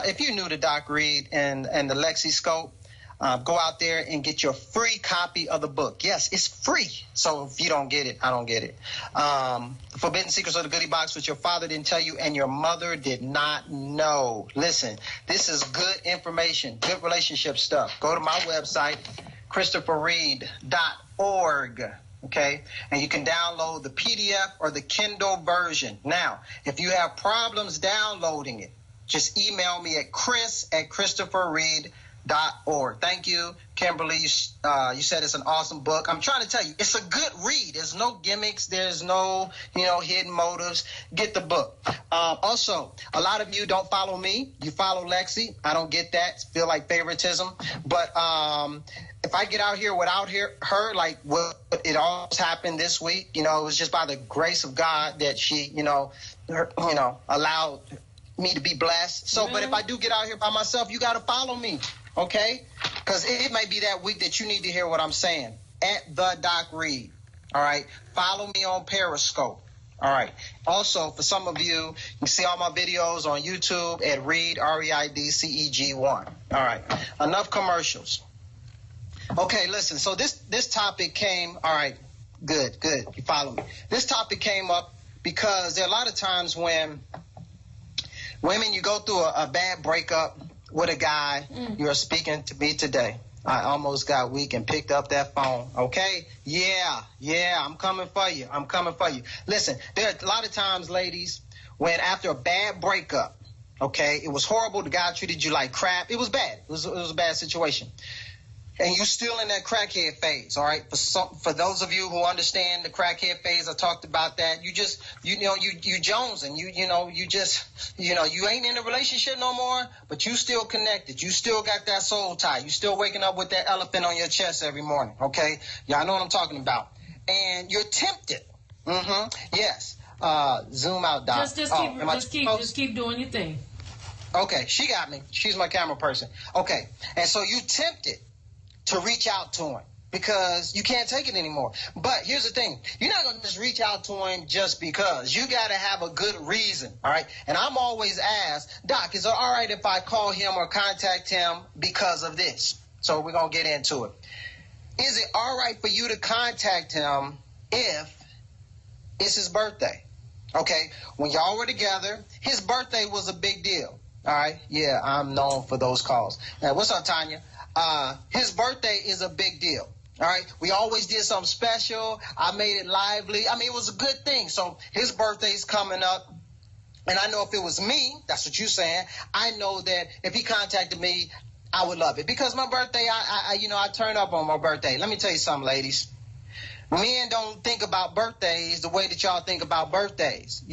If you're new to Doc Reid and the Lexiscope, go out there and get your free copy of the book. Yes, it's free. So if you don't get it, I don't get it. Forbidden Secrets of the Goodie Box, which your father didn't tell you and your mother did not know. Listen, this is good information, good relationship stuff. Go to my website, ChristopherReid.org. Okay, and you can download the PDF or the Kindle version. Now, if you have problems downloading it, just email me at chris@ChristopherReid.org. Thank you, Kimberly. You said it's an awesome book. I'm trying to tell you, it's a good read. There's no gimmicks. There's no, hidden motives. Get the book. Also, a lot of you don't follow me. You follow Lexi. I don't get that. Feel like favoritism. But if I get out here without her, like what it all happened this week, it was just by the grace of God that she, allowed me to be blessed. So, But if I do get out here by myself, you got to follow me, okay? Because it may be that week that you need to hear what I'm saying. At the Doc Reid, all right? Follow me on Periscope, all right? Also, for some of you, you see all my videos on YouTube at Reid, ReidCeg1. All right, enough commercials. Okay, listen, so this topic came, all right, good, you follow me. This topic came up because there are a lot of times when women, you go through a bad breakup with a guy. You're speaking to me today. I almost got weak and picked up that phone. Okay? Yeah, I'm coming for you. Listen, there are a lot of times, ladies, when after a bad breakup, okay, it was horrible. The guy treated you like crap. It was bad. It was a bad situation. And you're still in that crackhead phase, all right? For those of you who understand the crackhead phase, I talked about that. You just, you jonesing. You ain't in a relationship no more, but you still connected. You still got that soul tie. You still waking up with that elephant on your chest every morning, okay? Y'all know what I'm talking about. And you're tempted. Yes. Zoom out, Doc. Just keep doing your thing. Okay, she got me. She's my camera person. Okay, and so you tempted to reach out to him because you can't take it anymore. But here's the thing. You're not going to just reach out to him just because. You got to have a good reason, all right? And I'm always asked, Doc, is it all right if I call him or contact him because of this? So we're going to get into it. Is it all right for you to contact him if it's his birthday? Okay, when y'all were together, his birthday was a big deal, all right? Yeah, I'm known for those calls. What's up, Tanya? His birthday is a big deal. All right. We always did something special. I made it lively. I mean, it was a good thing. So his birthday's coming up. And I know if it was me, that's what you're saying. I know that if he contacted me, I would love it because my birthday, I turn up on my birthday. Let me tell you something, ladies. Men don't think about birthdays the way that y'all think about birthdays,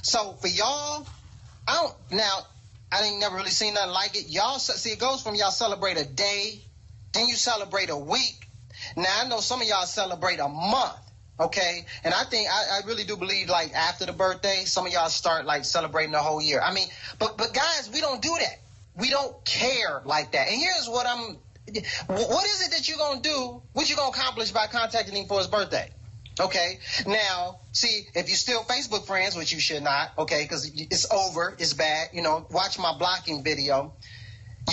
So for y'all, I ain't never really seen nothing like it. Y'all see, it goes from y'all celebrate a day, then you celebrate a week. Now I know some of y'all celebrate a month, okay? And I think I really do believe like after the birthday, some of y'all start like celebrating the whole year. I mean, but guys, we don't do that. We don't care like that. And here's what is it that you're gonna do? What you gonna accomplish by contacting him for his birthday? Okay, now, see, if you're still Facebook friends, which you should not, okay, because it's over, it's bad, watch my blocking video.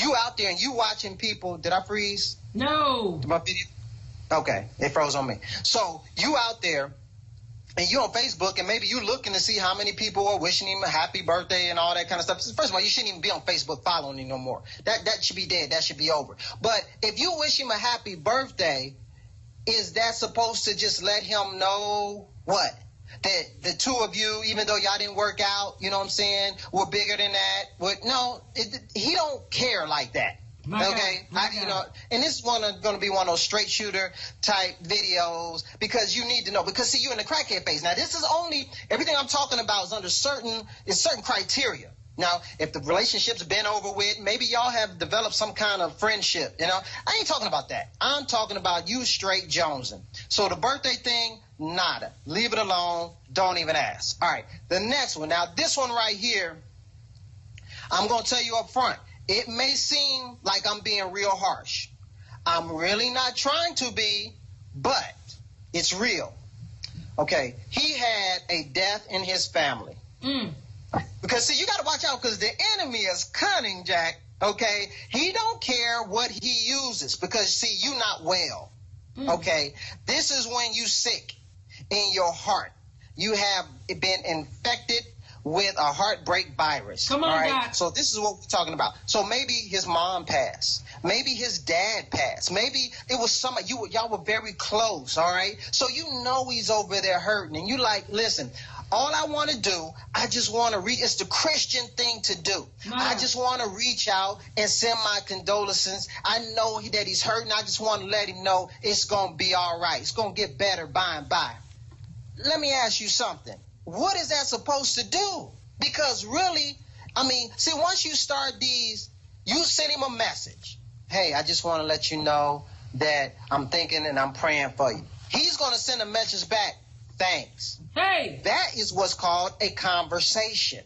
You out there and you watching people, did I freeze? No. My video? Okay, it froze on me. So you out there and you on Facebook and maybe you looking to see how many people are wishing him a happy birthday and all that kind of stuff. First of all, you shouldn't even be on Facebook following him no more. That should be dead. That should be over. But if you wish him a happy birthday, is that supposed to just let him know what? That the two of you, even though y'all didn't work out, you know what I'm saying, were bigger than that? No, he don't care like that. Okay, and this is going to be one of those straight shooter type videos because you need to know. Because see, you're in the crackhead phase. Now, this is only everything I'm talking about is under certain criteria. Now, if the relationship's been over with, maybe y'all have developed some kind of friendship, I ain't talking about that. I'm talking about you straight jonesing. So the birthday thing, nada. Leave it alone. Don't even ask. All right, the next one. Now, this one right here, I'm going to tell you up front. It may seem like I'm being real harsh. I'm really not trying to be, but it's real. Okay, he had a death in his family. Because, see, you got to watch out because the enemy is cunning, Jack, okay? He don't care what he uses because, see, you not well, okay? This is when you sick in your heart. You have been infected with a heartbreak virus. Come on, all right? Doc. So this is what we're talking about. So maybe his mom passed. Maybe his dad passed. Maybe it was somebody, y'all were very close, all right? So you know he's over there hurting. And you like, listen, all I want to do, I just want to reach, it's the Christian thing to do. I just want to reach out and send my condolences. I know that he's hurting. I just want to let him know it's going to be all right. It's going to get better by and by. Let me ask you something. What is that supposed to do? Because really, I mean, see, once you start these, you send him a message. Hey, I just want to let you know that I'm thinking and I'm praying for you. He's going to send a message back. Thanks. Hey. That is what's called a conversation.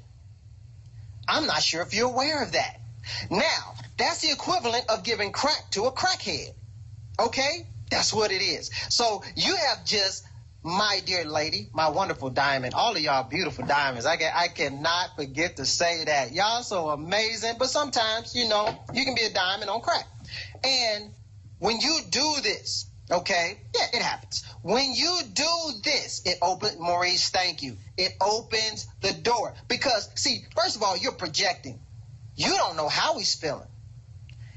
I'm not sure if you're aware of that. Now, that's the equivalent of giving crack to a crackhead. Okay? That's what it is. So you have just, my dear lady, my wonderful diamond, all of y'all beautiful diamonds. I cannot forget to say that. Y'all so amazing. But sometimes, you know, you can be a diamond on crack. And when you do this, okay, yeah, it happens. When you do this, it opens, Maurice, thank you. It opens the door. Because, see, first of all, you're projecting. You don't know how he's feeling.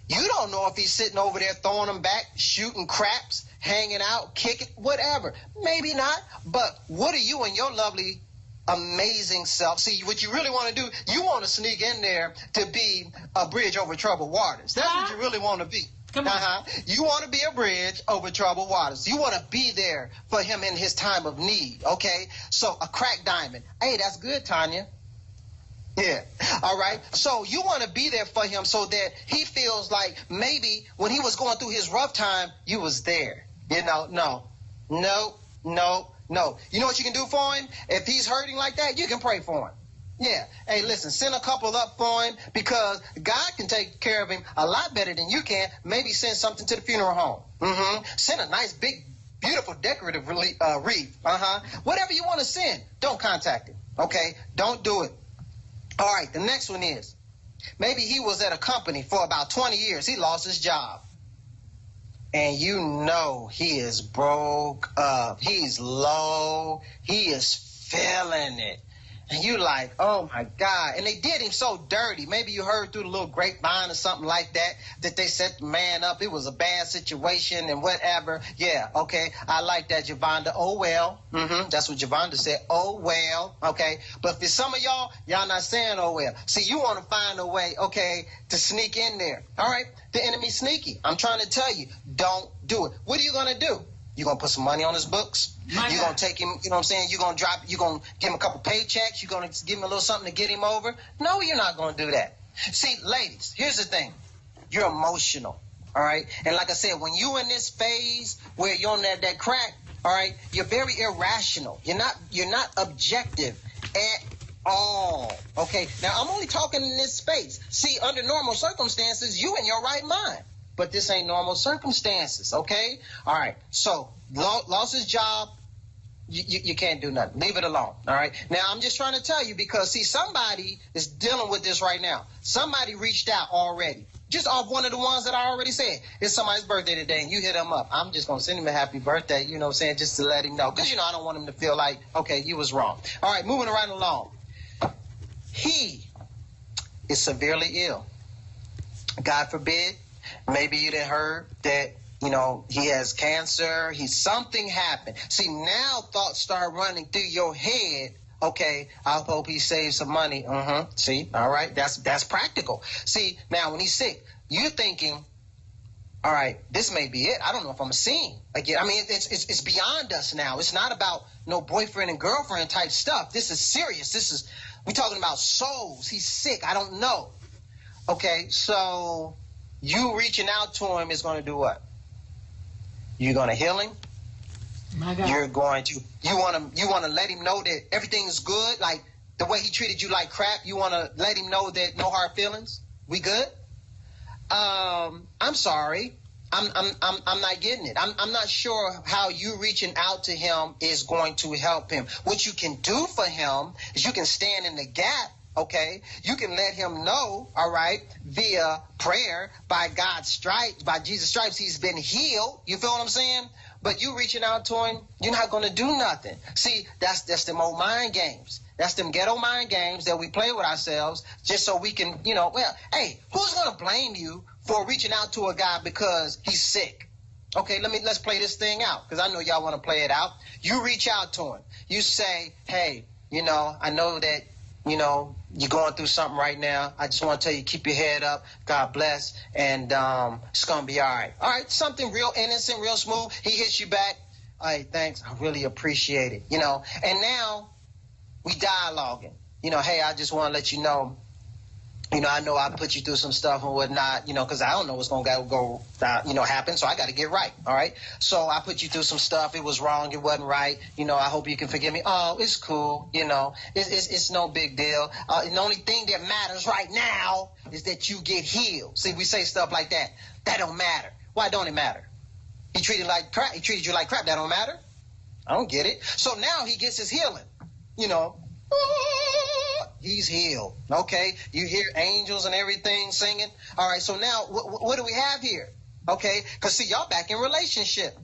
You don't know if he's sitting over there throwing them back, shooting craps, hanging out, kicking, whatever. Maybe not. But what are you and your lovely, amazing self? See, what you really want to do, you want to sneak in there to be a bridge over troubled waters. That's what you really want to be. Come on. You want to be a bridge over troubled waters. You want to be there for him in his time of need, okay? So a crack diamond. Hey, that's good, Tanya. Yeah. All right. So you want to be there for him so that he feels like maybe when he was going through his rough time, you was there. You know, no. You know what you can do for him? If he's hurting like that, you can pray for him. Yeah. Hey, listen, send a couple up for him because God can take care of him a lot better than you can. Maybe send something to the funeral home. Send a nice, big, beautiful, decorative wreath. Whatever you want to send, don't contact him. Okay? Don't do it. All right, the next one is, maybe he was at a company for about 20 years. He lost his job. And you know he is broke up. He's low. He is feeling it. And you like, oh, my God. And they did him so dirty. Maybe you heard through the little grapevine or something like that, that they set the man up. It was a bad situation and whatever. Yeah, okay. I like that, Javonda. Oh, well. That's what Javonda said. Oh, well. Okay. But for some of y'all not saying oh, well. See, you want to find a way, okay, to sneak in there. All right. The enemy's sneaky. I'm trying to tell you, don't do it. What are you going to do? You're going to put some money on his books. You're going to take him, you know what I'm saying? You're going to give him a couple paychecks. You're going to give him a little something to get him over. No, you're not going to do that. See, ladies, here's the thing. You're emotional, all right? And like I said, when you're in this phase where you're on that crack, all right, you're very irrational. You're not objective at all, okay? Now, I'm only talking in this space. See, under normal circumstances, you in your right mind. But this ain't normal circumstances, okay? All right, so lost his job, you can't do nothing. Leave it alone, all right? Now, I'm just trying to tell you because, see, somebody is dealing with this right now. Somebody reached out already, just off one of the ones that I already said. It's somebody's birthday today, and you hit him up. I'm just going to send him a happy birthday, you know what I'm saying, just to let him know. Because, I don't want him to feel like, okay, you was wrong. All right, moving right along. He is severely ill. God forbid. Maybe you done heard that, he has cancer. Something happened. See, now thoughts start running through your head. Okay, I hope he saves some money. See, all right, that's practical. See, now when he's sick, you're thinking, all right, this may be it. I don't know if I'm seeing again. I mean, it's beyond us now. It's not about no boyfriend and girlfriend type stuff. This is serious. We're talking about souls. He's sick. I don't know. Okay, so you reaching out to him is going to do what? You're going to heal him. My God. You're going to you want to let him know that everything is good, like the way he treated you like crap. You want to let him know that no hard feelings. We good? I'm sorry. I'm not getting it. I'm not sure how you reaching out to him is going to help him. What you can do for him is you can stand in the gap Okay, you can let him know, all right, via prayer, by God's stripes, by Jesus' stripes, he's been healed. You feel what I'm saying? But you reaching out to him, you're not going to do nothing. See, that's them old mind games. That's them ghetto mind games that we play with ourselves just so we can, well, hey, who's going to blame you for reaching out to a guy because he's sick? Okay, let's play this thing out, because I know y'all want to play it out. You reach out to him. You say, hey, I know that, you're going through something right now. I just want to tell you, keep your head up. God bless. And it's going to be all right. All right, something real innocent, real smooth. He hits you back. All right, thanks. I really appreciate it. And now we dialoguing. Hey, I just want to let you know, I know I put you through some stuff and whatnot, because I don't know what's going to go happen. So I got to get right. All right. So I put you through some stuff. It was wrong. It wasn't right. I hope you can forgive me. Oh, it's cool. It's no big deal. The only thing that matters right now is that you get healed. See, we say stuff like that. That don't matter. Why don't it matter? He treated like crap. He treated you like crap. That don't matter. I don't get it. So now he gets his healing, He's healed. Okay. You hear angels and everything singing. All right. So now what do we have here? Okay. Because see, y'all back in relationship.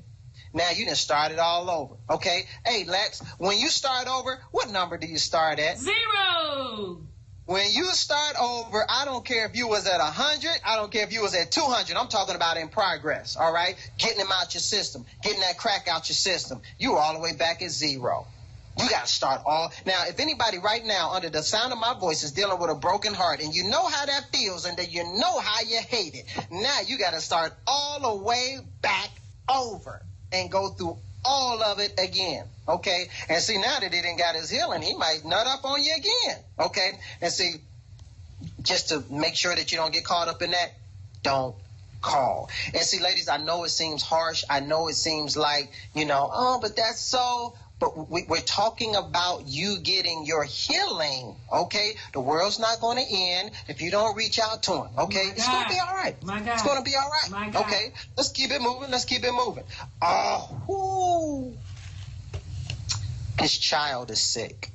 Now you done started all over. Okay. Hey, Lex, when you start over, what number do you start at? 0. When you start over, I don't care if you was at 100. I don't care if you was at 200. I'm talking about in progress. All right. Getting them out your system, getting that crack out your system. You were all the way back at 0. You got to start all. Now, if anybody right now under the sound of my voice is dealing with a broken heart and you know how that feels and that you know how you hate it, now you got to start all the way back over and go through all of it again. Okay. And see, now that he didn't got his healing, he might nut up on you again. Okay. And see, just to make sure that you don't get caught up in that, don't call. And see, ladies, I know it seems harsh. I know it seems like, but that's so. But we're talking about you getting your healing, okay? The world's not going to end if you don't reach out to him, okay? It's going to be all right. It's going to be all right, okay? Let's keep it moving. Oh, his child is sick.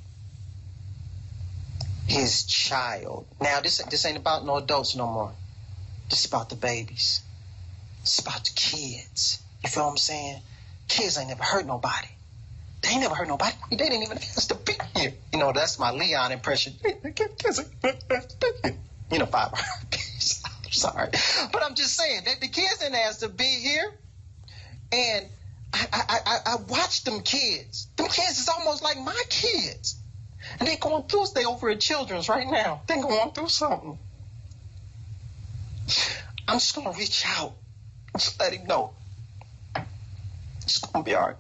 His child. Now, this ain't about no adults no more. This is about the babies. It's about the kids. You feel what I'm saying? Kids ain't never hurt nobody. They ain't never hurt nobody. They didn't even ask to be here. That's my Leon impression. 5 piece. I'm sorry. But I'm just saying that the kids didn't ask to be here. And I watched them kids. Them kids is almost like my kids. And they're going through, they over at Children's right now. They're going through something. I'm just going to reach out. Just let him know. It's going to be all right.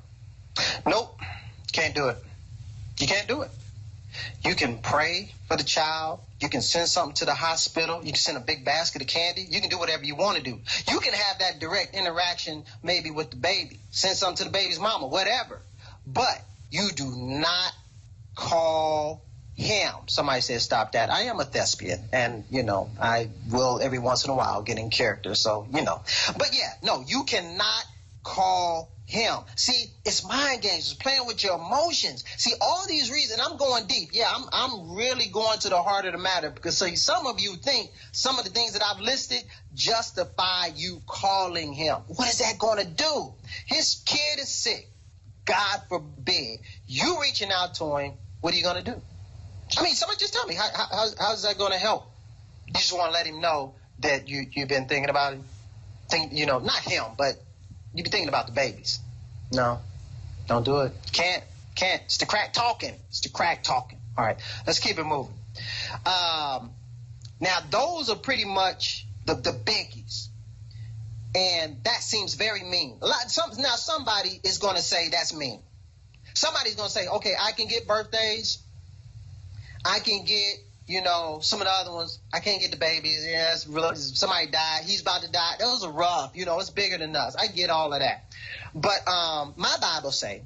Nope, can't do it. You can't do it. You can pray for the child. You can send something to the hospital. You can send a big basket of candy. You can do whatever you want to do. You can have that direct interaction maybe with the baby. Send something to the baby's mama, whatever. But you do not call him. Somebody said stop that. I am a thespian, and, I will every once in a while get in character, so, But, yeah, no, you cannot call him. See, it's mind games. It's playing with your emotions. See, all these reasons, I'm going deep. Yeah, I'm really going to the heart of the matter, because see, some of you think some of the things that I've listed justify you calling him. What is that going to do? His kid is sick. God forbid. You reaching out to him, what are you going to do? I mean, somebody just tell me, how's that going to help? You just want to let him know that you've been thinking about him. Not him, but you be thinking about the babies. No, don't do it. Can't. It's the crack talking. All right, let's keep it moving. Now, those are pretty much the biggies. And that seems very mean. Now, somebody is going to say that's mean. Somebody's going to say, okay, I can get birthdays. I can get, some of the other ones. I can't get the babies. Yeah, somebody died. He's about to die. Those are rough. It's bigger than us. I get all of that. But my Bible said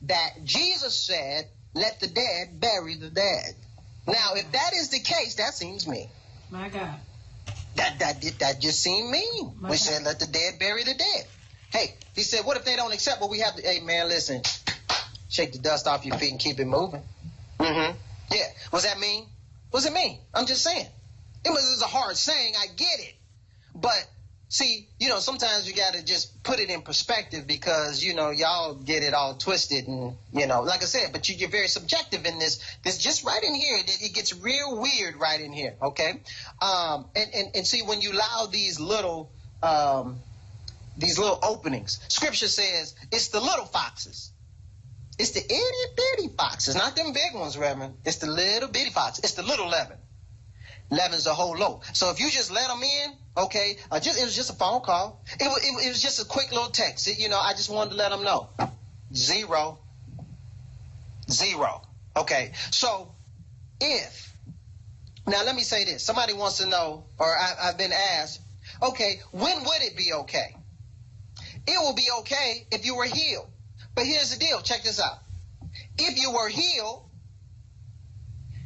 that Jesus said, let the dead bury the dead. Now, if that is the case, that seems mean. My God. That just seemed mean. We said, let the dead bury the dead. Hey, he said, what if they don't accept what we have to? Hey, man, listen, shake the dust off your feet and keep it moving. Yeah. Was that mean? Was it mean? I'm just saying. It was a hard saying. I get it. But see, sometimes you got to just put it in perspective because, y'all get it all twisted and, like I said, but you're very subjective in this just right in here. It gets real weird right in here. Okay. And see, when you allow these little openings, scripture says it's the little foxes. It's the itty bitty foxes, not them big ones, Reverend. It's the little bitty foxes. It's the little leaven. Leaven's the whole loaf. So if you just let them in, okay, it was just a phone call. It was just a quick little text. I just wanted to let them know. Zero. Okay. So now let me say this. Somebody wants to know, or I've been asked, okay, when would it be okay? It will be okay if you were healed. But here's the deal. Check this out. If you were healed,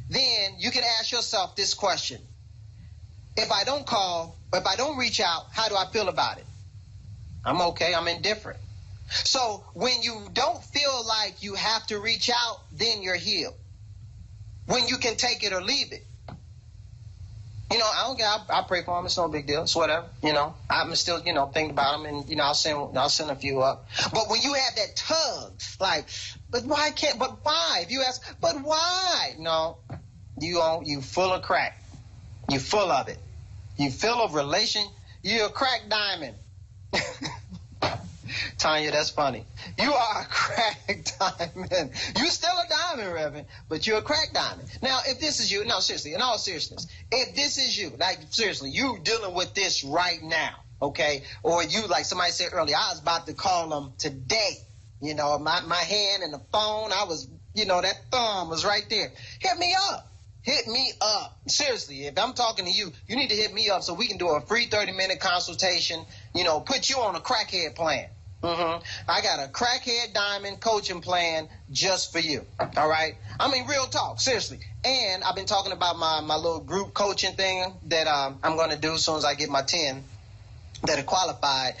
then you can ask yourself this question. If I don't call, if I don't reach out, how do I feel about it? I'm okay. I'm indifferent. So when you don't feel like you have to reach out, then you're healed. When you can take it or leave it. I don't care. I pray for them. It's no big deal. It's whatever. I'm still, thinking about them, and I'll send a few up. But when you have that tug, like, but why can't? But why? If you ask, but why? No, you full of crack. You full of it. You full of relation. You're a crack diamond. Tanya, that's funny. You are a crack diamond. You still a diamond, Reverend, but you're a crack diamond. Now, if this is you, no, seriously, in all seriousness, if this is you, like, seriously, you dealing with this right now, okay? Or you, like somebody said earlier, I was about to call them today. My hand and the phone, I was, that thumb was right there. Hit me up. Hit me up. Seriously, if I'm talking to you, you need to hit me up so we can do a free 30-minute consultation, put you on a crackhead plan. I got a crackhead diamond coaching plan just for you. All right. I mean, real talk. Seriously. And I've been talking about my little group coaching thing that I'm going to do as soon as I get my 10 that are qualified.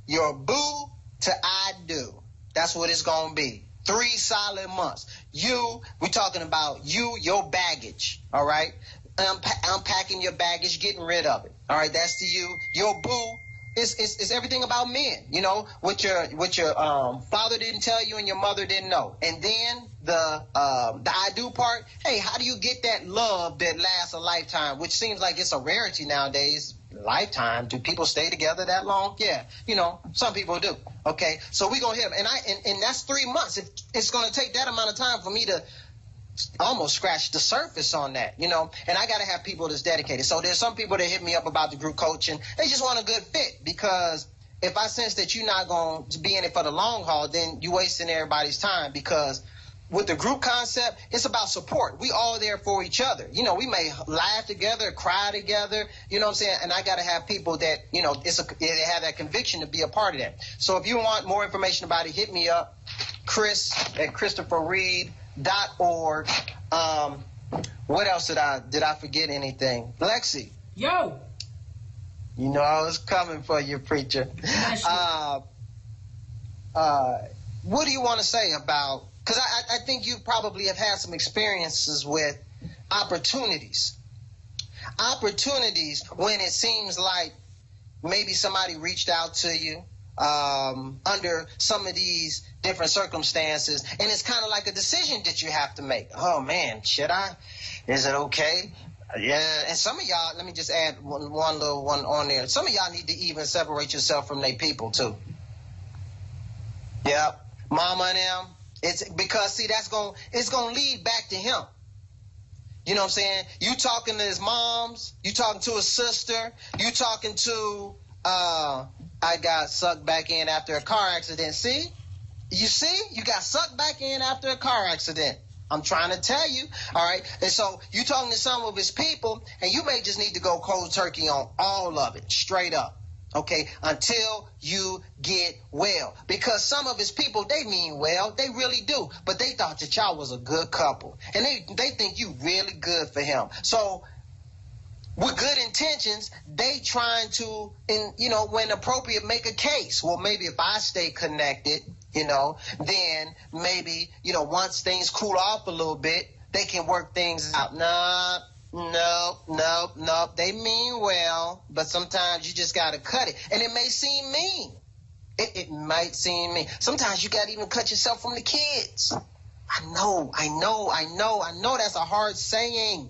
Your boo to I do. That's what it's going to be. 3 solid months. We're talking about your baggage. All right. Unpacking your baggage, getting rid of it. All right. That's to you. Your boo. It's everything about men, what your father didn't tell you and your mother didn't know. And then the I do part, hey, how do you get that love that lasts a lifetime, which seems like it's a rarity nowadays, lifetime. Do people stay together that long? Yeah, some people do. Okay, so we're going to hit them. And that's 3 months. It's going to take that amount of time for me to almost scratch the surface on that, and I got to have people that's dedicated. So there's some people that hit me up about the group coaching. They just want a good fit, because if I sense that you're not going to be in it for the long haul, then you're wasting everybody's time, because with the group concept, it's about support. We all there for each other. We may laugh together, cry together, you know what I'm saying? And I got to have people that, they have that conviction to be a part of that. So if you want more information about it, hit me up, Chris at ChristopherReid.org. What else did I forget anything? Lexi. Yo. I was coming for you, preacher. What do you want to say about, because I think you probably have had some experiences with opportunities when it seems like maybe somebody reached out to you under some of these different circumstances, and it's kind of like a decision that you have to make. Oh man, should I? Is it okay? Yeah. And some of y'all, let me just add one little one on there. Some of y'all need to even separate yourself from their people too. Yep. Mama and them. It's because, see, it's gonna lead back to him. You know what I'm saying? You talking to his moms, you talking to his sister, you talking to I got sucked back in after a car accident. See? You see? You got sucked back in after a car accident. I'm trying to tell you. All right? And so you talking to some of his people, and you may just need to go cold turkey on all of it, straight up. Okay? Until you get well. Because some of his people, they mean well. They really do. But they thought that y'all was a good couple. And they think you really good for him. So with good intentions, they trying to, when appropriate, make a case. Well, maybe if I stay connected, then maybe, once things cool off a little bit, they can work things out. No. They mean well, but sometimes you just got to cut it. And it may seem mean. It might seem mean. Sometimes you got to even cut yourself from the kids. I know that's a hard saying.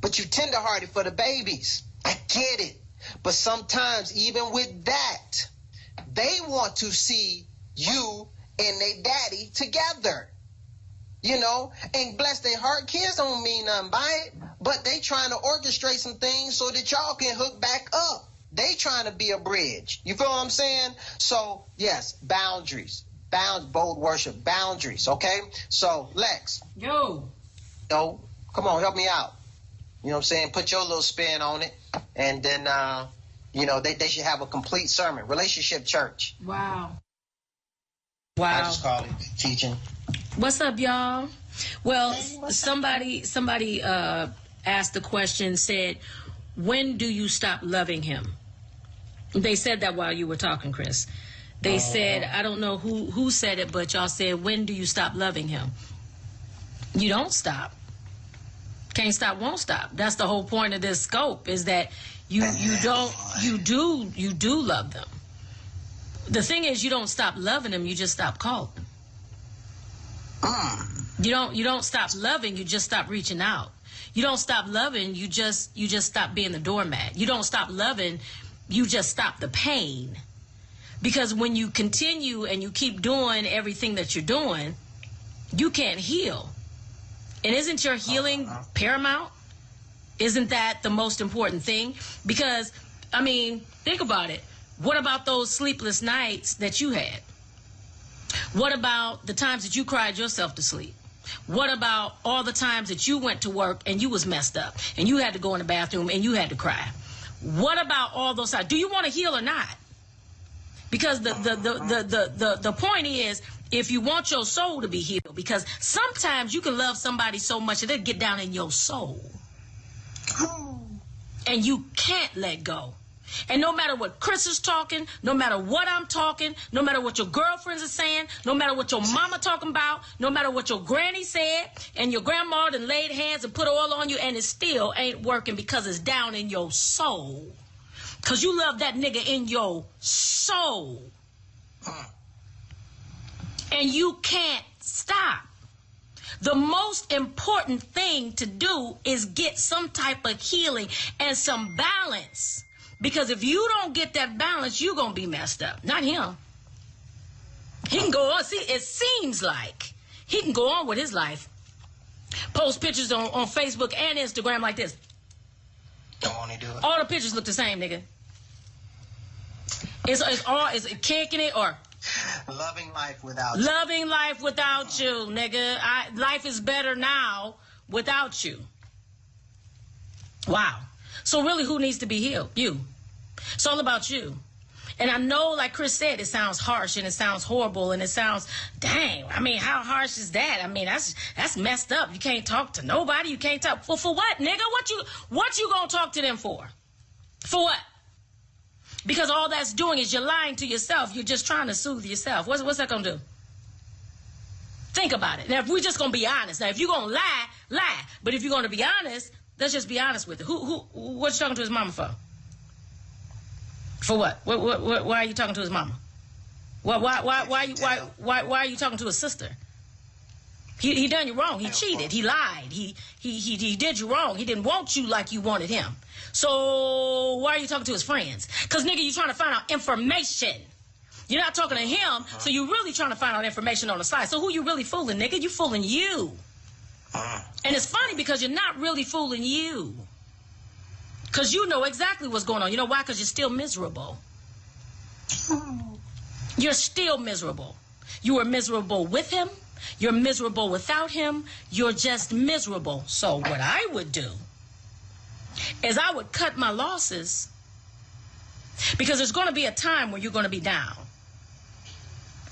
But you tenderhearted for the babies. I get it. But sometimes even with that, they want to see you and their daddy together. You know, and bless their heart, kids don't mean nothing by it, but they trying to orchestrate some things so that y'all can hook back up. They trying to be a bridge. You feel what I'm saying? So, yes, boundaries. Bold worship. Boundaries, okay? So, Lex. Yo, come on, help me out. You know what I'm saying? Put your little spin on it. And then, they should have a complete sermon. Relationship church. wow. I just call it teaching. What's up, y'all? Well, somebody asked the question, said, when do you stop loving him? They said that while you were talking, Chris. They said, I don't know who said it, but y'all said, when do you stop loving him? You don't stop. Can't stop, won't stop. That's the whole point of this scope, is that you do love them. The thing is, you don't stop loving them, you just stop calling. You don't stop loving, you just stop reaching out. You don't stop loving, you just stop being the doormat. You don't stop loving, you just stop the pain. Because when you continue and you keep doing everything that you're doing, you can't heal. And isn't your healing paramount? Isn't that the most important thing? Because, I mean, think about it. What about those sleepless nights that you had? What about the times that you cried yourself to sleep? What about all the times that you went to work and you was messed up and you had to go in the bathroom and you had to cry? What about all those times? Do you want to heal or not? Because the point is, if you want your soul to be healed, because sometimes you can love somebody so much that it'll get down in your soul. And you can't let go. And no matter what Chris is talking, no matter what I'm talking, no matter what your girlfriends are saying, no matter what your mama talking about, no matter what your granny said, and your grandma done laid hands and put oil on you, and it still ain't working because it's down in your soul. Because you love that nigga in your soul. And you can't stop. The most important thing to do is get some type of healing and some balance. Because if you don't get that balance, you're going to be messed up. Not him. He can go on. See, it seems like he can go on with his life. Post pictures on Facebook and Instagram like this. Don't want to do it. All the pictures look the same, nigga. It's kicking it or... Loving life without you. Loving life without you, nigga. Life is better now without you. Wow. So really, who needs to be healed? You. It's all about you. And I know, like Chris said, it sounds harsh and it sounds horrible and it sounds, dang, I mean, how harsh is that? I mean, that's messed up. You can't talk to nobody. You can't talk. For what, nigga? What you gonna talk to them for? For what? Because all that's doing is you're lying to yourself. You're just trying to soothe yourself. What's that gonna do? Think about it. Now, if we're just gonna be honest. Now, if you're gonna lie, lie. But if you're gonna be honest, let's just be honest with it. What you talking to his mama for? For what? Why are you talking to his mama? Why are you talking to his sister? He done you wrong. He cheated. He lied. He did you wrong. He didn't want you like you wanted him. So why are you talking to his friends? Because, nigga, you trying to find out information. You're not talking to him, so you're really trying to find out information on the side. So who you really fooling, nigga? You fooling you. And it's funny because you're not really fooling you. Because you know exactly what's going on. You know why? Because you're still miserable. You're still miserable. You were miserable with him. You're miserable without him. You're just miserable. So what I would do is I would cut my losses, because there's going to be a time where you're going to be down.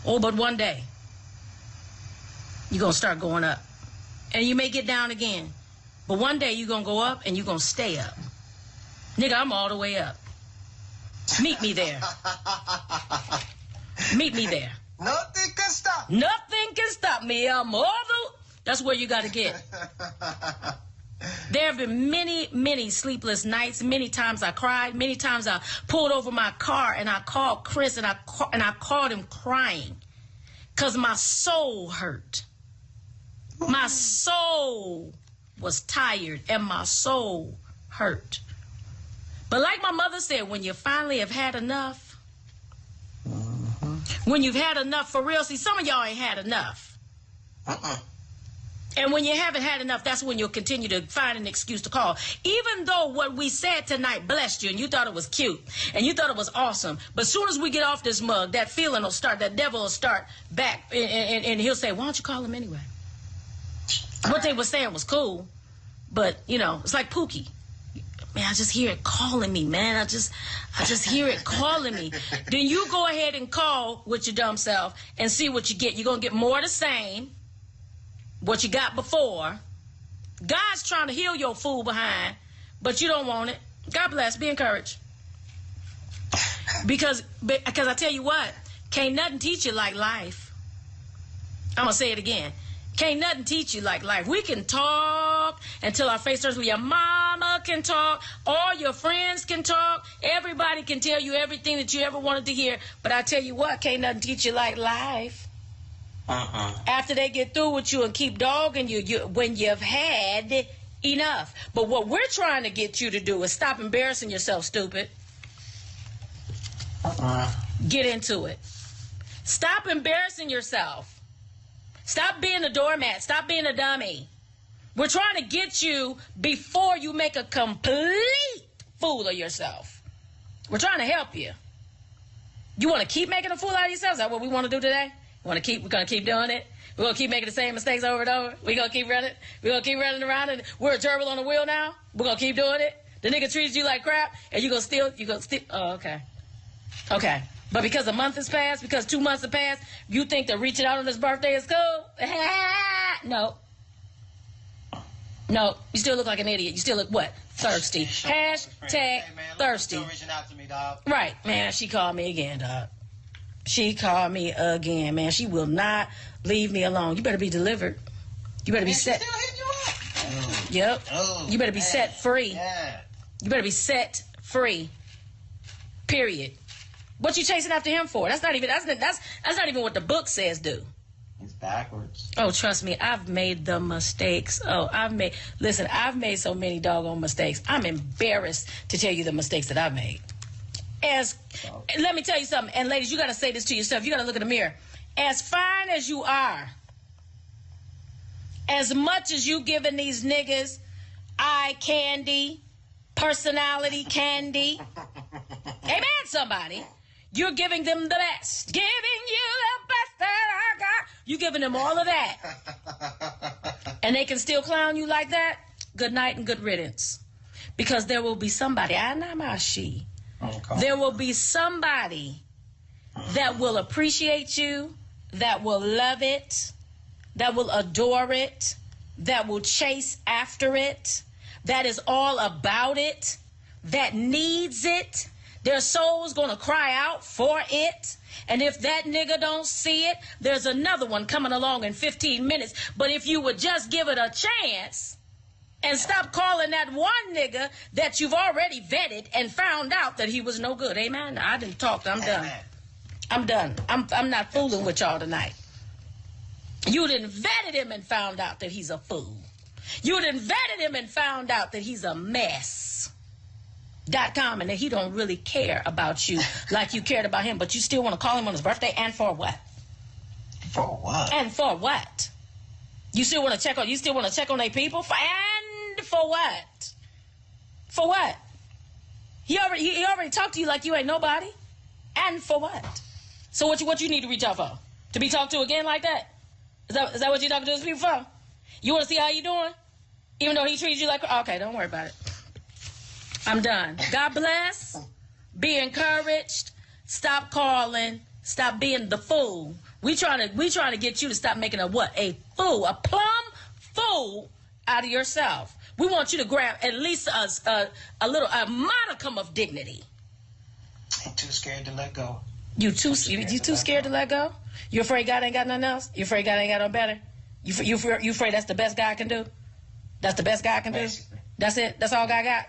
Oh, but one day you're going to start going up. And you may get down again. But one day you're going to go up and you're going to stay up. Nigga, I'm all the way up. Meet me there. Meet me there. Nothing can stop. Nothing can stop me. I'm all that's where you got to get. There have been many, many sleepless nights. Many times I cried. Many times I pulled over my car and I called Chris and I called him crying because my soul hurt. My soul was tired and my soul hurt. But like my mother said, when you finally have had enough, when you've had enough for real, see, some of y'all ain't had enough. And when you haven't had enough, that's when you'll continue to find an excuse to call. Even though what we said tonight blessed you and you thought it was cute and you thought it was awesome, but as soon as we get off this mug, that feeling will start, that devil will start back, and he'll say, why don't you call him anyway? What they were saying was cool, but, you know, it's like Pookie. Man, I just hear it calling me, man. I just hear it calling me. Then you go ahead and call with your dumb self and see what you get. You're going to get more of the same, what you got before. God's trying to heal your fool behind, but you don't want it. God bless. Be encouraged. Because I tell you what, can't nothing teach you like life. I'm going to say it again. Can't nothing teach you like life. We can talk until our face turns blue. Your mama can talk. All your friends can talk. Everybody can tell you everything that you ever wanted to hear. But I tell you what, can't nothing teach you like life. After they get through with you and keep dogging you when you've had enough. But what we're trying to get you to do is stop embarrassing yourself, stupid. Get into it. Stop embarrassing yourself. Stop being a doormat. Stop being a dummy. We're trying to get you before you make a complete fool of yourself. We're trying to help you. You want to keep making a fool out of yourself? Is that what we want to do today? We're going to keep doing it. We're going to keep making the same mistakes over and over. We're going to keep running. We're going to keep running around. And we're a gerbil on the wheel now. We're going to keep doing it. The nigga treats you like crap, and you're going to steal. Oh, okay. Okay. But because a month has passed, because 2 months have passed, you think that reaching out on his birthday is cool? No. No. You still look like an idiot. You still look what? Thirsty. Hashtag hey, man, thirsty. Still reaching out to me, dog. Right. Man, she called me again, dog. She called me again, man. She will not leave me alone. You better be delivered. You better be set. Still hitting you up. Yep. Oh, you better be set free. Yeah. You better be set free. Period. What you chasing after him for? That's not even what the book says do. It's backwards. Oh, trust me, I've made the mistakes. I've made so many doggone mistakes. I'm embarrassed to tell you the mistakes that I've made. Let me tell you something, and ladies, you got to say this to yourself. You got to look in the mirror. As fine as you are, as much as you giving these niggas eye candy, personality candy, amen, somebody. You're giving them the best. Giving you the best that I got. You giving them all of that. And they can still clown you like that? Good night and good riddance. Because there will be somebody, there will be somebody that will appreciate you, that will love it, that will adore it, that will chase after it, that is all about it, that needs it. Their soul's going to cry out for it. And if that nigga don't see it, there's another one coming along in 15 minutes. But if you would just give it a chance and stop calling that one nigga that you've already vetted and found out that he was no good. Amen? I didn't talk. I'm done. Amen. I'm done. I'm not fooling with y'all tonight. You done vetted him and found out that he's a fool. You done vetted him and found out that he's a mess. .com, and that he don't really care about you like you cared about him, but you still want to call him on his birthday, and for what? For what? And for what? You still want to check on their people? And for what? For what? He already talked to you like you ain't nobody. And for what? So what you need to reach out for? To be talked to again like that? Is that what you're talking to those people for? You want to see how you doing? Even though he treats you like, okay, don't worry about it. I'm done. God bless. Be encouraged. Stop calling. Stop being the fool. We trying to get you to stop making a fool, a plumb fool out of yourself. We want you to grab at least a modicum of dignity. I'm too scared to let go. You too scared to let go? You afraid God ain't got nothing else? You afraid God ain't got no better? You afraid that's the best God can do? That's the best God can do? Basically. That's it? That's all God got?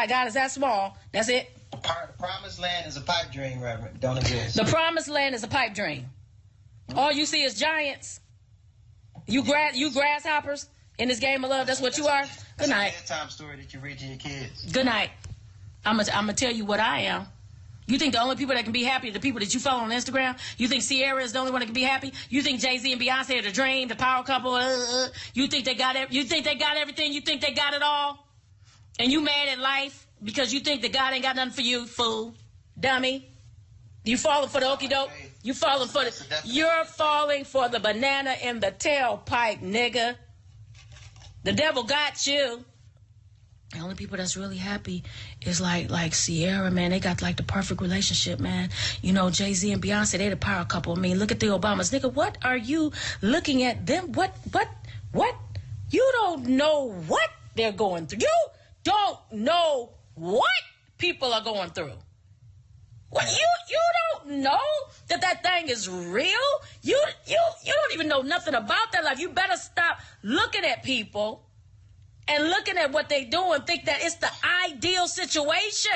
God is that small. That's it? The promised land is a pipe dream, Reverend. Don't exist. The promised land is a pipe dream. All you see is giants. You grasshoppers in this game of love. That's what you are. Good night. That's a bedtime story that you read to your kids. Good night. I'm gonna tell you what I am. You think the only people that can be happy are the people that you follow on Instagram? You think Sierra is the only one that can be happy? You think Jay-Z and Beyonce are the dream, the power couple? You think they got it? You think they got everything? You think they got it all? And you mad at life because you think that God ain't got nothing for you, fool, dummy? You falling for the okie doke? You falling for the? You're falling for the banana in the tailpipe, nigga. The devil got you. The only people that's really happy is like Sierra, man. They got like the perfect relationship, man. You know, Jay-Z and Beyonce, they the power couple. I mean, look at the Obamas. Nigga, what are you looking at them? What? You don't know what they're going through. You don't know what people are going through. What? You don't know that thing is real? You don't even know nothing about that life. You better stop looking at people and looking at what they do and think that it's the ideal situation.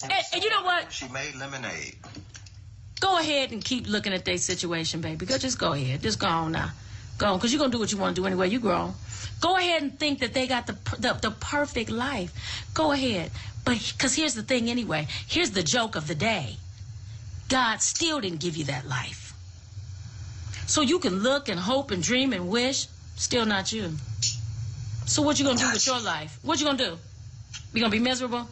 And you know what? She made lemonade. Go ahead and keep looking at their situation, baby. Just go ahead. Just go on now. Go on, because you're going to do what you want to do anyway. You grown. Go ahead and think that they got the perfect life. Go ahead. But because here's the thing anyway. Here's the joke of the day. God still didn't give you that life. So you can look and hope and dream and wish. Still not you. So what you gonna do with your life? What you gonna do? You gonna be miserable?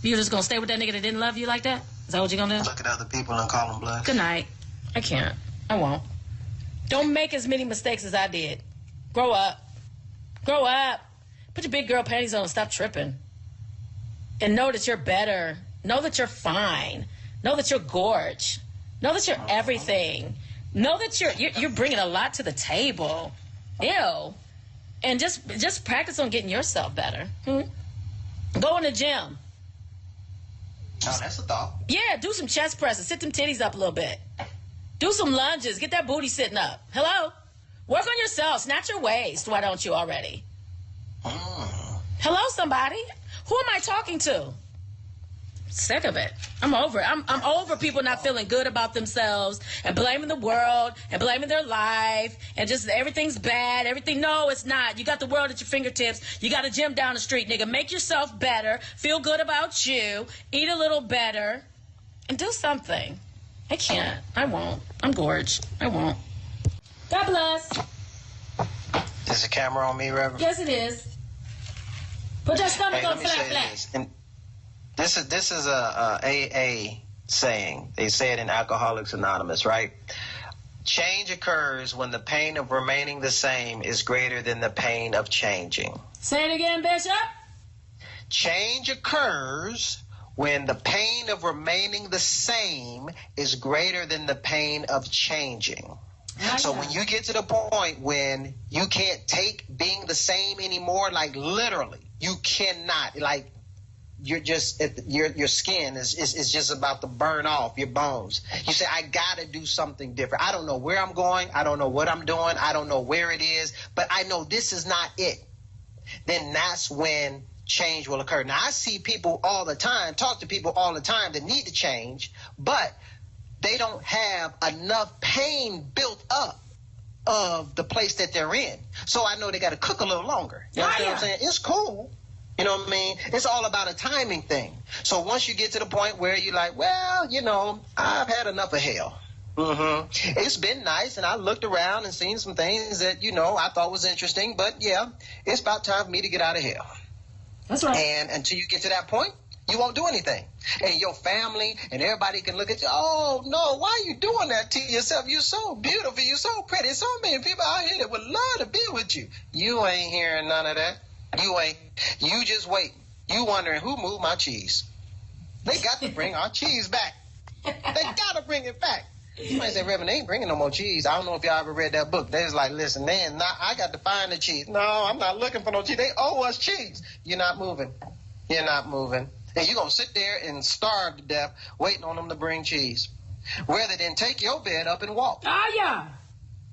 You just gonna stay with that nigga that didn't love you like that? Is that what you gonna do? Look at other people and call them blessed. Good night. I can't. I won't. Don't make as many mistakes as I did. Grow up. Grow up. Put your big girl panties on and stop tripping. And know that you're better. Know that you're fine. Know that you're gorge. Know that you're everything. Know that you're bringing a lot to the table. Ew. And just practice on getting yourself better. Go in the gym. Oh, that's a thought. Yeah, do some chest presses. Sit them titties up a little bit. Do some lunges. Get that booty sitting up. Hello? Work on yourself. Snatch your waist. Why don't you already? Hello, somebody? Who am I talking to? Sick of it. I'm over it. I'm over people not feeling good about themselves and blaming the world and blaming their life and just everything's bad. Everything. No, it's not. You got the world at your fingertips. You got a gym down the street, nigga. Make yourself better. Feel good about you. Eat a little better. And do something. I can't. I won't. I'm gorged. I won't. God bless. Is the camera on me, Reverend? Yes, it is. Put your stomach on flat. This is a AA saying. They say it in Alcoholics Anonymous, right? Change occurs when the pain of remaining the same is greater than the pain of changing. Say it again, Bishop. Change occurs when the pain of remaining the same is greater than the pain of changing. So when you get to the point when you can't take being the same anymore, like literally, you cannot, like, you're just your skin is just about to burn off your bones. You say, I gotta do something different. I don't know where I'm going. I don't know what I'm doing. I don't know where it is, but I know this is not it. Then that's when change will occur. Now I see people all the time, talk to people all the time that need to change, but they don't have enough pain built up of the place that they're in. So I know they got to cook a little longer. You know what I'm saying? It's cool. You know what I mean? It's all about a timing thing. So once you get to the point where you're like, well, you know, I've had enough of hell. It's been nice, and I looked around and seen some things that, you know, I thought was interesting. But, yeah, it's about time for me to get out of hell. That's right. And until you get to that point, you won't do anything. And your family and everybody can look at you, oh, no, why are you doing that to yourself? You're so beautiful. You're so pretty. So many people out here that would love to be with you. You ain't hearing none of that. You ain't. You just wait. You wondering who moved my cheese. They got to bring our cheese back. They got to bring it back. You might say, Reverend, they ain't bringing no more cheese. I don't know if y'all ever read that book. They was like, listen, I got to find the cheese. No, I'm not looking for no cheese. They owe us cheese. You're not moving. You're not moving. And you're going to sit there and starve to death waiting on them to bring cheese. Rather than take your bed up and walk. Ah, yeah.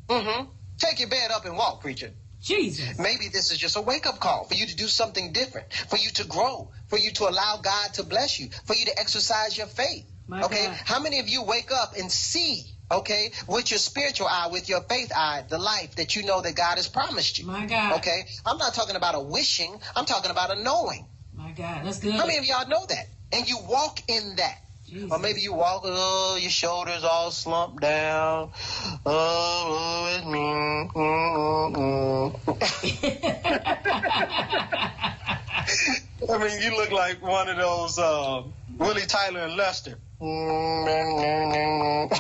Take your bed up and walk, preacher. Jesus. Maybe this is just a wake-up call for you to do something different, for you to grow, for you to allow God to bless you, for you to exercise your faith. My okay? God. How many of you wake up and see, okay, with your spiritual eye, with your faith eye, the life that you know that God has promised you? My God. Okay? I'm not talking about a wishing. I'm talking about a knowing. My God. That's good. How many of y'all know that? And you walk in that. Jesus. Or maybe you walk, your shoulders all slumped down. Oh, it's me. I mean, you look like one of those Willie Tyler and Lester.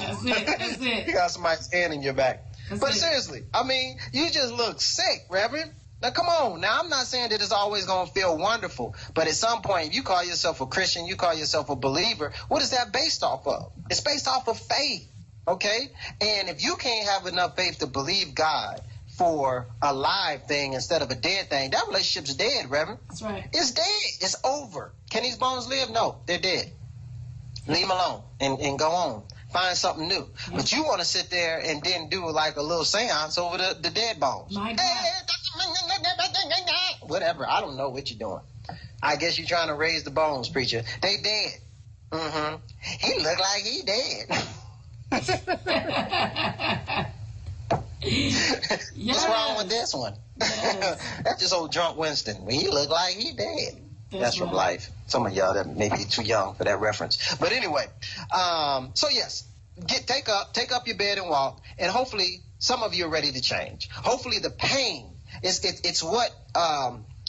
That's it. You got somebody's hand in your back. But it. seriously, I mean, you just look sick, Reverend. Now, come on. Now, I'm not saying that it's always going to feel wonderful, but at some point, if you call yourself a Christian, you call yourself a believer, what is that based off of? It's based off of faith, okay? And if you can't have enough faith to believe God for a live thing instead of a dead thing, that relationship's dead, Reverend. That's right. It's dead. It's over. Can these bones live? No, they're dead. Leave them alone and go on. Find something new. Yeah. But you want to sit there and then do like a little seance over the dead bones. My God. Whatever. I don't know what you're doing. I guess you're trying to raise the bones, preacher. They dead. He look like he dead. Yes. What's wrong with this one? Yes. That's just old drunk Winston. He look like he dead. That's from right. life. Some of y'all that may be too young for that reference. But anyway, so yes, take up your bed and walk, and hopefully some of you are ready to change. Hopefully the pain it's what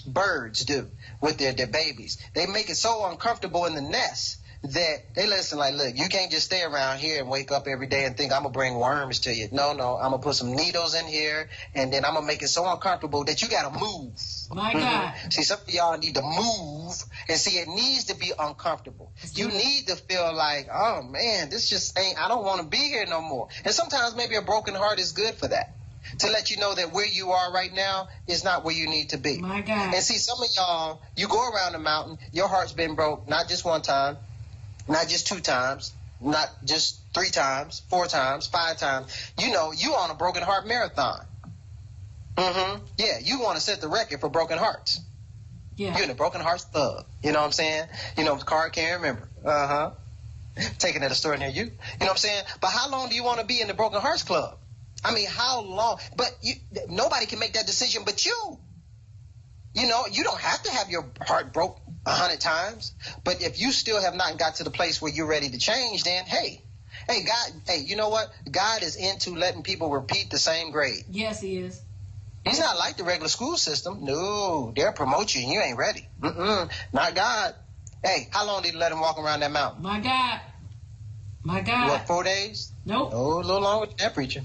birds do with their babies. They make it so uncomfortable in the nest that they listen like, look, you can't just stay around here and wake up every day and think I'm going to bring worms to you. No, I'm going to put some needles in here, and then I'm going to make it so uncomfortable that you got to move. My God. See, some of y'all need to move, and see, it needs to be uncomfortable. You need to feel like, oh, man, this just ain't, I don't want to be here no more. And sometimes maybe a broken heart is good for that, to let you know that where you are right now is not where you need to be. My God. And see, some of y'all, you go around the mountain, your heart's been broke, not just one time, not just 2 times, not just 3 times, 4 times, 5 times. You know, you on a broken heart marathon. Yeah, you want to set the record for broken hearts. Yeah. You're in the broken hearts club. You know what I'm saying? You know, the card can't remember. Taking at a store near you. You know what I'm saying? But how long do you want to be in the broken hearts club? I mean, how long? But nobody can make that decision but you. You know, you don't have to have your heart broke 100 times. But if you still have not got to the place where you're ready to change, then hey, God, you know what? God is into letting people repeat the same grade. Yes, he is. He's not like the regular school system. No, they'll promote you and you ain't ready. Not God. Hey, how long did he let him walk around that mountain? My God. My God. What, 4 days? Nope. Oh, a little longer than that, preacher.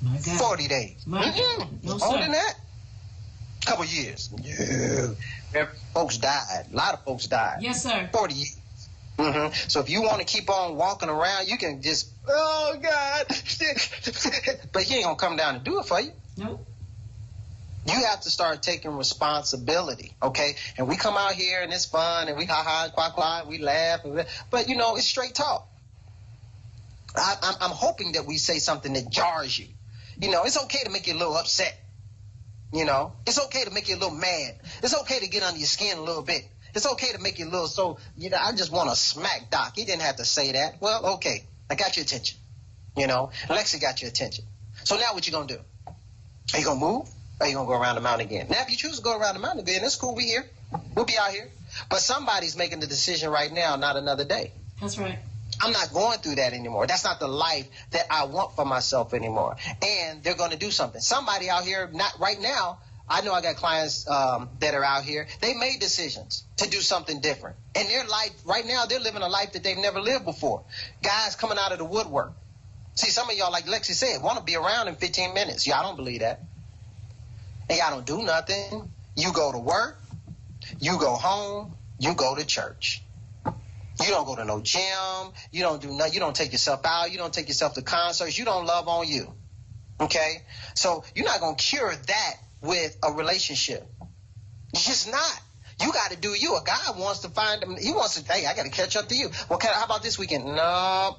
My God. 40 days. My God. No, More sir. than that. Couple years. Yeah. Folks died. A lot of folks died. Yes, sir. 40 years. So if you want to keep on walking around, you can just, oh, God. But he ain't going to come down and do it for you. Nope. You have to start taking responsibility, okay? And we come out here and it's fun and we ha-ha and quack, we laugh. But, you know, it's straight talk. I'm hoping that we say something that jars you. You know, it's okay to make you a little upset. You know, it's okay to make you a little mad. It's okay to get under your skin a little bit. It's okay to make you a little I just want to smack Doc. He didn't have to say that. Well, okay, I got your attention. You know, Lexi got your attention. So now what you going to do? Are you going to move? Or are you going to go around the mountain again? Now, if you choose to go around the mountain again, that's cool. We here. We'll be out here. But somebody's making the decision right now, not another day. That's right. I'm not going through that anymore. That's not the life that I want for myself anymore. And they're going to do something. Somebody out here, not right now, I know I got clients that are out here. They made decisions to do something different. And their life, right now, they're living a life that they've never lived before. Guys coming out of the woodwork. See, some of y'all, like Lexi said, want to be around in 15 minutes. Y'all don't believe that. And y'all don't do nothing. You go to work. You go home. You go to church. You don't go to no gym. You don't do nothing. You don't take yourself out. You don't take yourself to concerts. You don't love on you. Okay? So you're not going to cure that with a relationship. It's just not. You got to do you. A guy wants to find him. He wants to, hey, I got to catch up to you. Well, how about this weekend? No,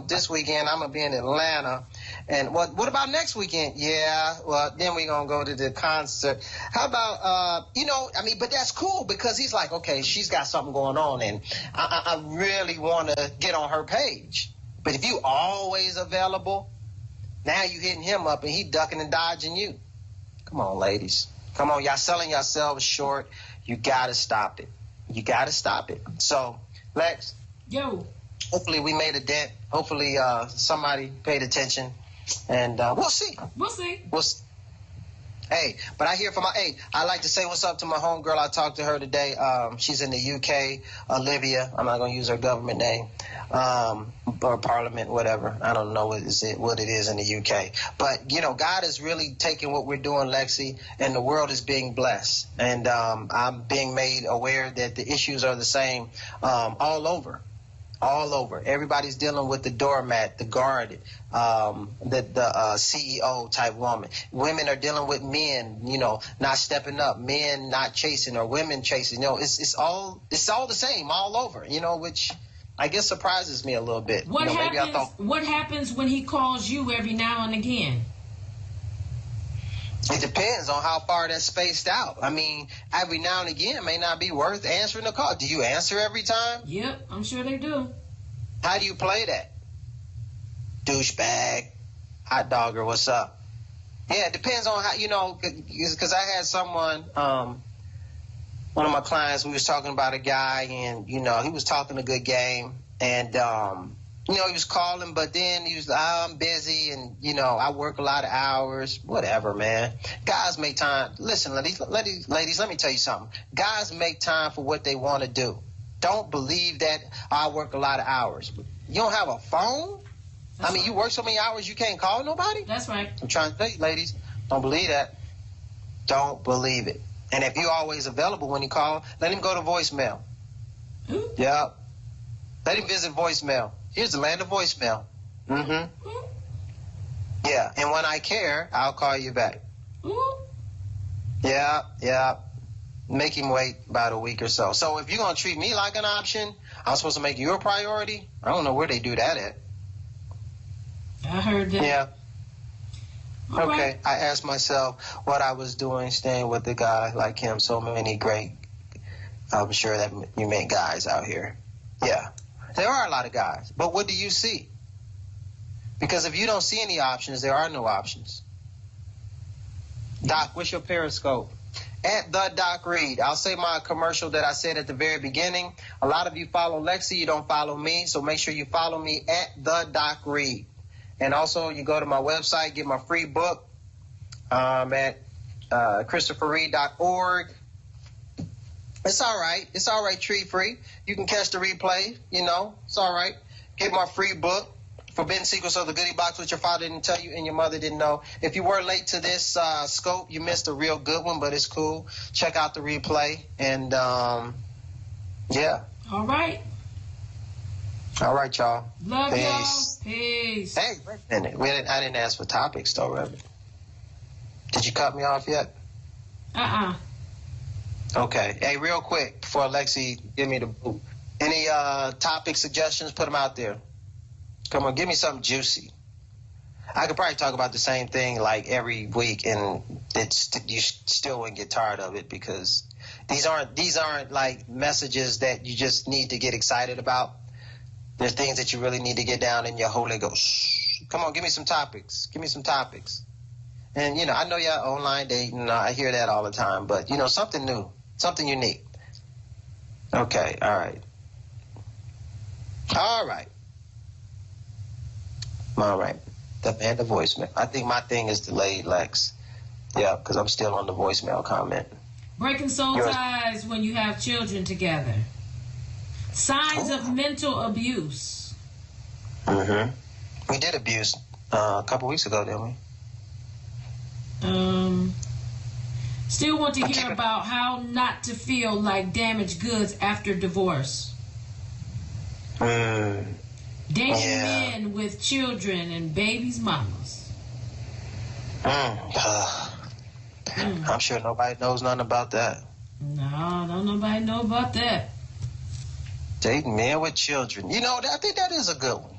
this weekend I'm going to be in Atlanta And what about next weekend? Yeah, well, then we're going to go to the concert. How about, but that's cool because he's like, okay, she's got something going on and I really want to get on her page. But if you always available, now you hitting him up and he ducking and dodging you. Come on, ladies. Come on, y'all selling yourselves short. You got to stop it. You got to stop it. So, Lex. Yo. Hopefully we made a dent. Hopefully somebody paid attention. And we'll see. We'll see. Hey, but I hear from I like to say what's up to my homegirl. I talked to her today. She's in the UK, Olivia. I'm not going to use her government name or parliament, whatever. I don't know what it is in the UK. But, God is really taking what we're doing, Lexi, and the world is being blessed. And I'm being made aware that the issues are the same all over. All over. Everybody's dealing with the doormat, the guarded, the CEO type woman. Women are dealing with men, not stepping up, men not chasing or women chasing. It's all the same all over, which I guess surprises me a little bit. What happens when he calls you every now and again? It depends on how far that's spaced out. I mean, every now and again may not be worth answering the call. Do you answer every time? Yep, I'm sure they do. How do you play that? Douchebag, hot dogger, what's up? Yeah, it depends on how, because I had someone, one of my clients, we was talking about a guy and, he was talking a good game and, he was calling, but then he was like, I'm busy and, I work a lot of hours, whatever, man. Guys make time. Listen, ladies, let me tell you something. Guys make time for what they want to do. Don't believe that I work a lot of hours. You don't have a phone? That's right. You work so many hours you can't call nobody? That's right. I'm trying to tell you, ladies, don't believe that. Don't believe it. And if you're always available when you call, let him go to voicemail. Ooh. Yep. Let him visit voicemail. Here's the land of voicemail. Mm-hmm. Ooh. Yeah, and when I care, I'll call you back. Ooh. Yeah. Make him wait about a week or so. So if you're going to treat me like an option, I'm supposed to make you a priority? I don't know where they do that at. I heard that. Yeah. All Okay. right. I asked myself what I was doing staying with a guy like him. So many great, I'm sure that you met guys out here. Yeah. There are a lot of guys. But what do you see? Because if you don't see any options, there are no options. Doc, what's your Periscope? At the Doc Reid. I'll say my commercial that I said at the very beginning. A lot of you follow Lexi, you don't follow me, so make sure you follow me at the Doc Reid. And also, you go to my website, get my free book at ChristopherReid.org. It's all right. It's all right, tree free. You can catch the replay, It's all right. Get my free book, Forbidden Secrets of the Goodie Box, which your father didn't tell you and your mother didn't know. If you were late to this scope, you missed a real good one, but it's cool. Check out the replay. And, yeah. All right. All right, y'all. Love Peace. y'all. Peace. Hey, wait a minute. I didn't ask for topics, though, Reverend. Did you cut me off yet? Okay. Hey, real quick, before Alexi give me the boot. Any topic suggestions? Put them out there. Come on, give me something juicy. I could probably talk about the same thing like every week, and you still wouldn't get tired of it because these aren't like messages that you just need to get excited about. They're things that you really need to get down in your Holy Ghost. Come on, give me some topics. Give me some topics. And I know you're online dating. I hear that all the time, but something new, something unique. Okay, all right. The voicemail. I think my thing is delayed, Lex. Yeah, because I'm still on the voicemail comment. Breaking soul ties when you have children together. Signs of mental abuse. Mm-hmm. We did abuse a couple weeks ago, didn't we? Still want to hear about how not to feel like damaged goods after divorce. Dating men with children and babies' mamas. I'm sure nobody knows nothing about that. No, don't nobody know about that. Dating men with children. I think that is a good one.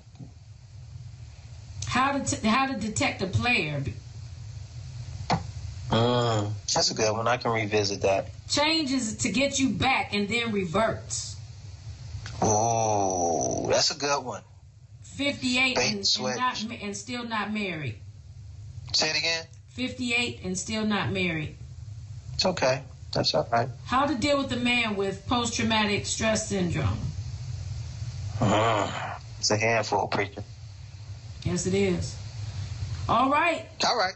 How to detect a player. That's a good one. I can revisit that. Changes to get you back and then reverts. Oh, that's a good one. 58 and still not married. Say it again. 58 and still not married. It's okay. That's all right. How to deal with a man with post-traumatic stress syndrome. It's a handful, preacher. Yes, it is. All right. All right.